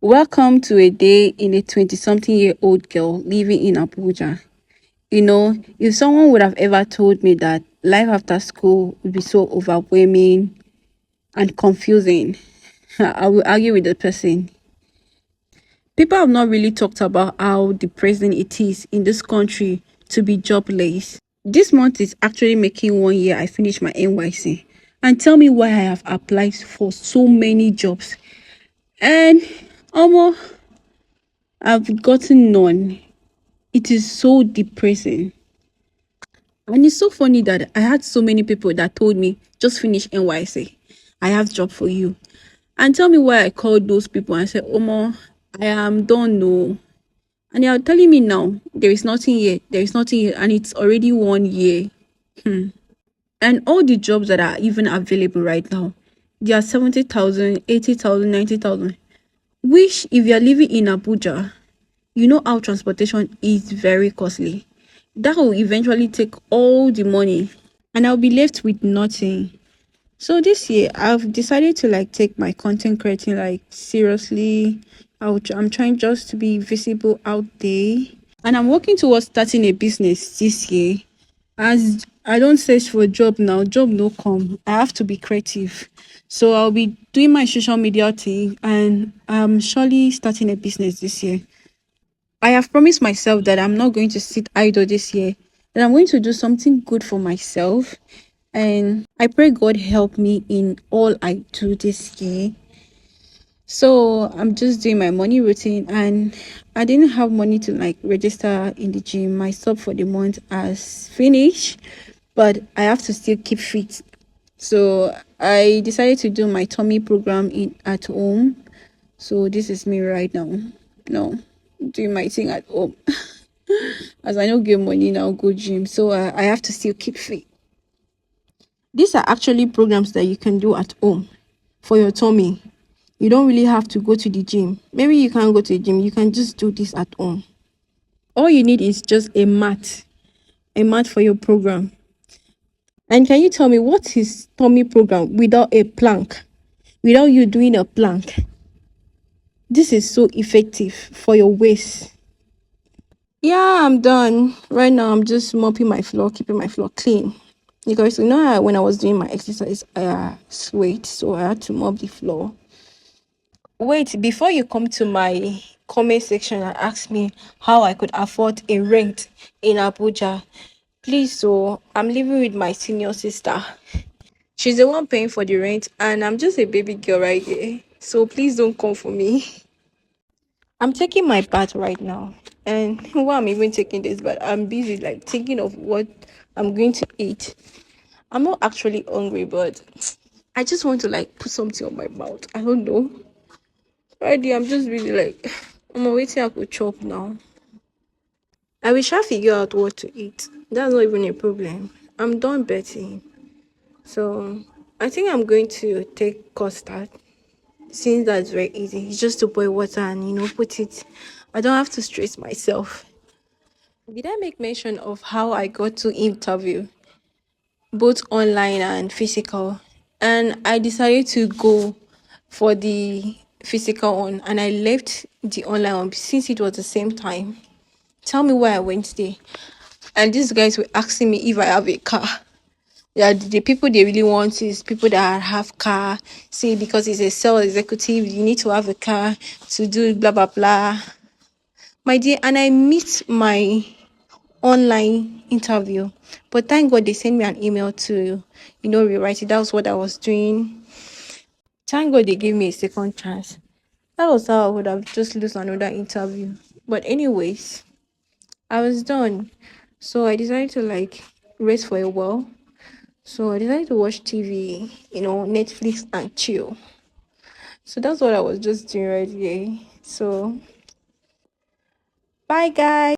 Welcome to a day in a 20 something year old girl living in Abuja. If someone would have ever told me that life after school would be so overwhelming and confusing, I will argue with the person. People have not really talked about how depressing it is in this country to be jobless. This month is actually making 1 year I finished my NYC. And tell me why I have applied for so many jobs. And almost I've gotten none. It is so depressing. And it's so funny that I had so many people that told me, just finish NYC. I have job for you. And tell me why I called those people and said, Omo, I am done, no. And they are telling me now, there is nothing here, there is nothing here, and it's already 1 year. And all the jobs that are even available right now, they are 70,000, 80,000, 90,000. Which, if you are living in Abuja, you know how transportation is very costly. That will eventually take all the money and I'll be left with nothing. So this year I've decided to take my content creating seriously. I'm trying just to be visible out there. And I'm working towards starting a business this year. As I don't search for a job now, job no come. I have to be creative. So I'll be doing my social media thing and I'm surely starting a business this year. I have promised myself that I'm not going to sit idle this year, that I'm going to do something good for myself. And I pray God help me in all I do this year. So I'm just doing my morning routine and I didn't have money to register in the gym. My sub for the month has finished, but I have to still keep fit. So I decided to do my tummy program at home. So this is me right now. No, doing my thing at home. As I don't get money now, go gym. So I have to still keep fit. These are actually programs that you can do at home for your tummy. You don't really have to go to the gym. Maybe you can't go to the gym. You can just do this at home. All you need is just a mat for your program. And can you tell me what is tummy program without a plank? Without you doing a plank? This is so effective for your waist. Yeah, I'm done. Right now, I'm just mopping my floor, keeping my floor clean. Because when I was doing my exercise, I sweat, so I had to mop the floor. Wait, before you come to my comment section and ask me how I could afford a rent in Abuja, please, so I'm living with my senior sister. She's the one paying for the rent, and I'm just a baby girl right here. So please don't come for me. I'm taking my bath right now. And while I'm even taking this bath, I'm busy thinking of what I'm going to eat. I'm not actually hungry, but I just want to put something on my mouth. I don't know. Right there, I'm just really I'm waiting I could chop now. I wish I figure out what to eat. That's not even a problem. I'm done betting. So I think I'm going to take custard. Since that's very easy. It's just to boil water and put it. I don't have to stress myself. Did I make mention of how I got to interview, both online and physical? And I decided to go for the physical one and I left the online one since it was the same time. Tell me why I went there. And these guys were asking me if I have a car. Yeah, the people they really want is people that have car. Say because it's a sales executive, you need to have a car to do blah blah blah. My dear, and I missed my online interview. But thank God they sent me an email to, rewrite it. That was what I was doing. Thank God they gave me a second chance. That was how I would have just lost another interview. But anyways, I was done. So I decided to rest for a while. So I decided to watch TV, Netflix and chill. So that's what I was just doing right here. So bye guys.